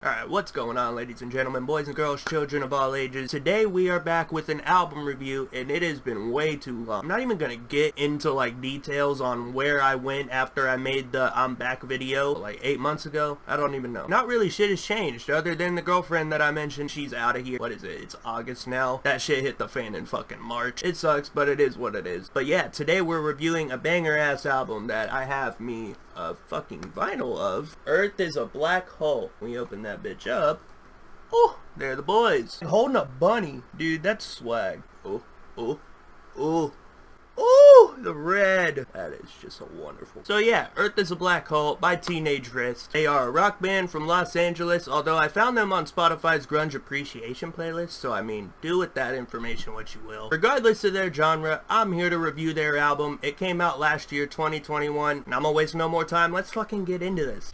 Alright, what's going on, ladies and gentlemen, boys and girls, children of all ages? Today we are back with an album review, and it has been way too long. I'm not even gonna get into like details on where I went after I made the I'm Back video like 8 months ago. I don't even know. Not really shit has changed other than the girlfriend that I mentioned. She's out of here. What is it? It's August now. That shit hit the fan in fucking March. It sucks, but it is what it is. But yeah, today we're reviewing a banger ass album that I have me a fucking vinyl of. Earth is a Black Hole. We open that bitch up. Oh, they're the boys. Holding a bunny. Dude, that's swag. Oh, oh, oh. Oh, the red. That is just so wonderful. So yeah, Earth is a Black Hole by Teenage Wrist. They are a rock band from Los Angeles, although I found them on Spotify's Grunge Appreciation playlist, so I mean, do with that information what you will. Regardless of their genre, I'm here to review their album. It came out last year, 2021, and I'm gonna waste no more time. Let's fucking get into this.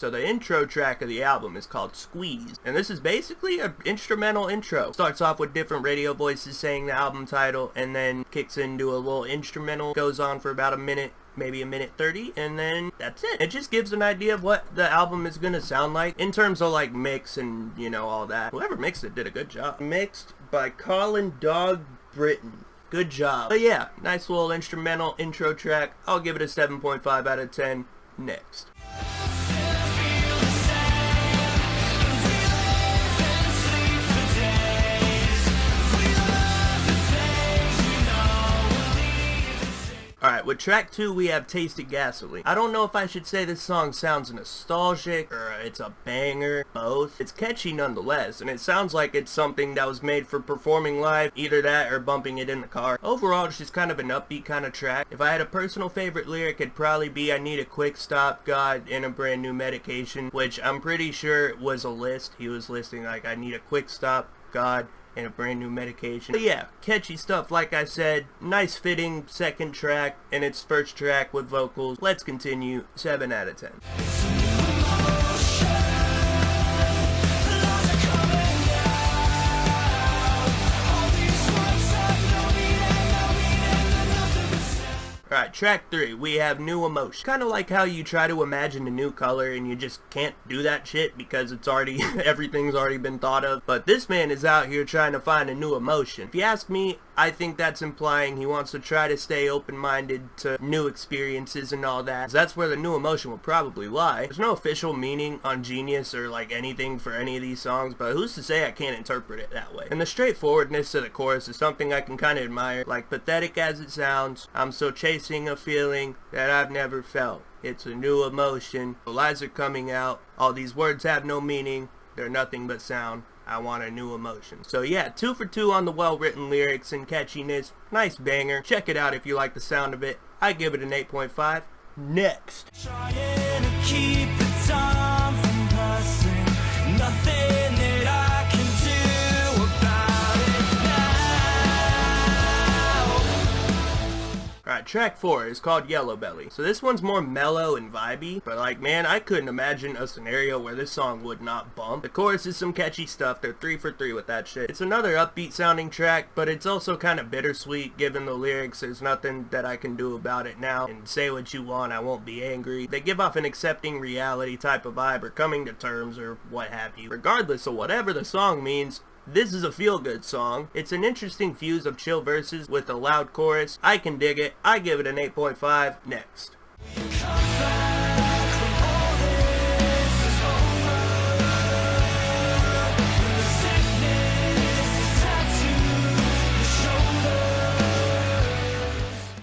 So the intro track of the album is called Squeeze, and this is basically an instrumental intro. Starts off with different radio voices saying the album title, and then kicks into a little instrumental, goes on for about a minute, maybe a minute 30, and then that's it. It just gives an idea of what the album is gonna sound like in terms of like mix and, you know, all that. Whoever mixed it did a good job. Mixed by Colin Dog Britton. Good job. But yeah, nice little instrumental intro track. I'll give it a 7.5 out of 10. Next. Alright, with track 2 we have Tasted Gasoline. I don't know if I should say this song sounds nostalgic or it's a banger, both. It's catchy nonetheless, and it sounds like it's something that was made for performing live, either that or bumping it in the car. Overall, it's just kind of an upbeat kind of track. If I had a personal favorite lyric, it'd probably be I need a quick stop, God, and a brand new medication, which I'm pretty sure it was a list. He was listing like I need a quick stop, God, and a brand new medication. But yeah, catchy stuff like I said. Nice fitting second track and its first track with vocals. Let's continue. 7 out of 10. Alright, track 3, we have New Emotion. Kind of like how you try to imagine a new color and you just can't do that shit because it's already, everything's already been thought of. But this man is out here trying to find a new emotion. If you ask me, I think that's implying he wants to try to stay open-minded to new experiences and all that. That's where the new emotion will probably lie. There's no official meaning on Genius or like anything for any of these songs, but who's to say I can't interpret it that way? And the straightforwardness of the chorus is something I can kind of admire. Like, pathetic as it sounds, I'm so chasing a feeling that I've never felt. It's a new emotion. The lies are coming out. All these words have no meaning. They're nothing but sound. I want a new emotion. So yeah, 2 for 2 on the well-written lyrics and catchiness. Nice banger. Check it out if you like the sound of it. I give it an 8.5. Next. Trying to keep the time from passing. Nothing that I can do about it now. Alright, track 4 is called Yellow Belly. So this one's more mellow and vibey, but like, man, I couldn't imagine a scenario where this song would not bump. The chorus is some catchy stuff. They're 3 for 3 with that shit. It's another upbeat sounding track, but it's also kind of bittersweet given the lyrics. There's nothing that I can do about it now, and say what you want, I won't be angry. They give off an accepting reality type of vibe, or coming to terms, or what have you. Regardless of whatever the song means, this is a feel-good song. It's an interesting fuse of chill verses with a loud chorus. I can dig it. I give it an 8.5. Next.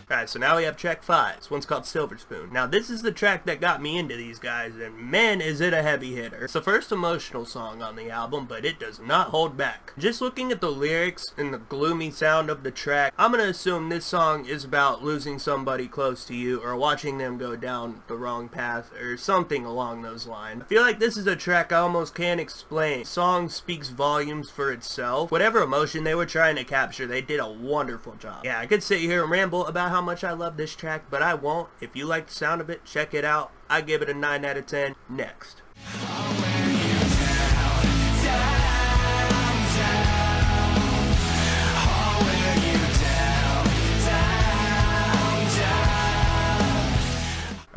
Alright, so now we have track 5. This one's called Silver Spoon. Now this is the track that got me into these guys, and man is it a heavy hitter. It's the first emotional song on the album, but it does not hold back. Just looking at the lyrics and the gloomy sound of the track, I'm gonna assume this song is about losing somebody close to you, or watching them go down the wrong path, or something along those lines. I feel like this is a track I almost can't explain. The song speaks volumes for itself. Whatever emotion they were trying to capture, they did a wonderful job. Yeah, I could sit here and ramble about how much I love this track, but I won't. If you like the sound of it, check it out. I give it a 9 out of 10. Next.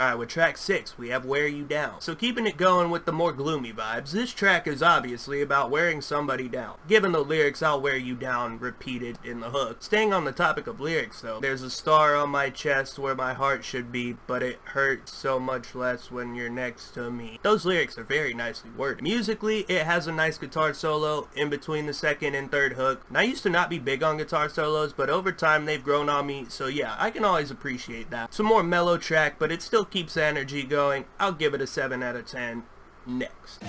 Alright, with track 6, we have Wear You Down. So keeping it going with the more gloomy vibes, this track is obviously about wearing somebody down. Given the lyrics, I'll wear you down repeated in the hook. Staying on the topic of lyrics though, there's a star on my chest where my heart should be, but it hurts so much less when you're next to me. Those lyrics are very nicely worded. Musically, it has a nice guitar solo in between the second and third hook. And I used to not be big on guitar solos, but over time they've grown on me, so yeah, I can always appreciate that. Some more mellow track, but it still keeps the energy going. I'll give it a 7 out of 10. Next.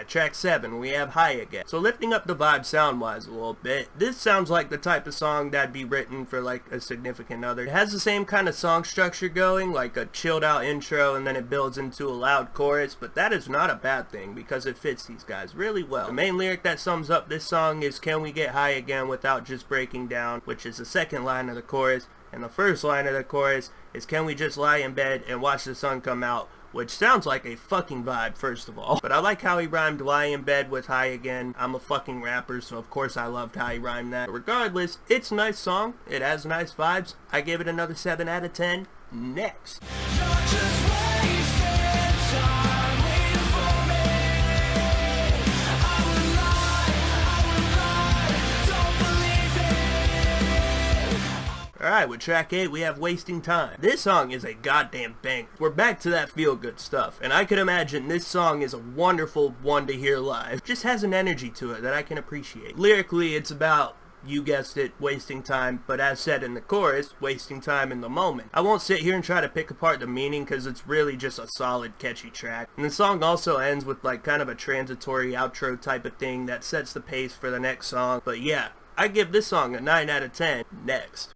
Track 7, we have High Again. So lifting up the vibe sound-wise a little bit, this sounds like the type of song that'd be written for like a significant other. It has the same kind of song structure going, like a chilled out intro and then it builds into a loud chorus, but that is not a bad thing because it fits these guys really well. The main lyric that sums up this song is "Can we get high again without just breaking down," which is the second line of the chorus, and the first line of the chorus is "Can we just lie in bed and watch the sun come out," which sounds like a fucking vibe, first of all. But I like how he rhymed lie in bed with high again. I'm a fucking rapper, so of course I loved how he rhymed that. But regardless, it's a nice song. It has nice vibes. I give it another 7 out of 10. Next. Alright, with track 8, we have Wasting Time. This song is a goddamn banger. We're back to that feel-good stuff, and I can imagine this song is a wonderful one to hear live. Just has an energy to it that I can appreciate. Lyrically, it's about, you guessed it, wasting time, but as said in the chorus, wasting time in the moment. I won't sit here and try to pick apart the meaning because it's really just a solid, catchy track. And the song also ends with like kind of a transitory outro type of thing that sets the pace for the next song. But yeah, I give this song a 9 out of 10. Next.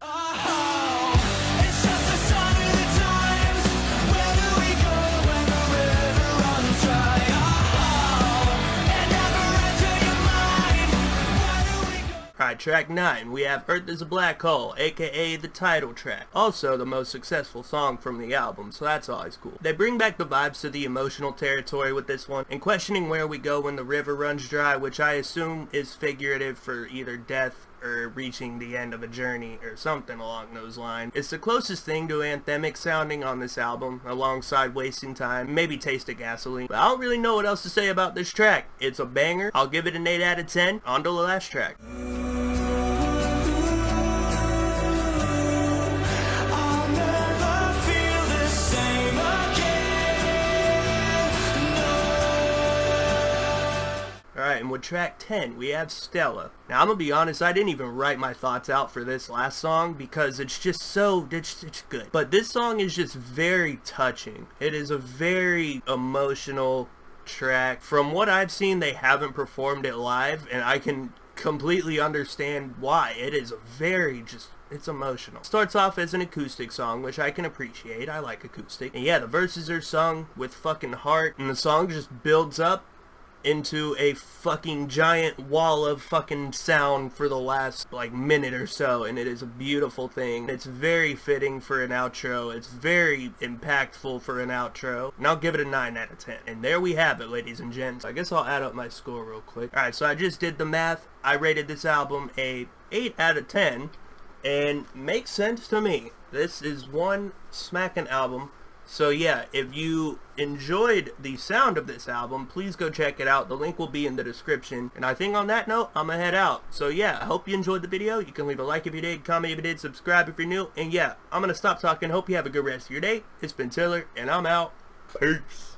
Alright, track 9, we have Earth is a Black Hole, aka the title track. Also the most successful song from the album, so that's always cool. They bring back the vibes to the emotional territory with this one, and questioning where we go when the river runs dry, which I assume is figurative for either death or reaching the end of a journey or something along those lines. It's the closest thing to anthemic sounding on this album, alongside Wasting Time, maybe Taste of Gasoline. But I don't really know what else to say about this track. It's a banger. I'll give it an 8 out of 10. On to the last track. Alright, and with track 10, we have Stella. Now, I'm gonna be honest, I didn't even write my thoughts out for this last song because it's just so, it's good. But this song is just very touching. It is a very emotional track. From what I've seen, they haven't performed it live, and I can completely understand why. It is a very it's emotional. Starts off as an acoustic song, which I can appreciate. I like acoustic. And yeah, the verses are sung with fucking heart, and the song just builds up into a fucking giant wall of fucking sound for the last like minute or so, and it is a beautiful thing. It's very fitting for an outro. It's very impactful for an outro, and I'll give it a 9 out of 10. And there we have it, ladies and gents. I guess I'll add up my score real quick. Alright, so I just did the math. I rated this album a 8 out of 10, and makes sense to me. This is one smacking album. So yeah, if you enjoyed the sound of this album, please go check it out. The link will be in the description. And I think on that note, I'm gonna head out. So yeah, I hope you enjoyed the video. You can leave a like if you did, comment if you did, subscribe if you're new. And yeah, I'm gonna stop talking. Hope you have a good rest of your day. It's been Tiller, and I'm out. Peace.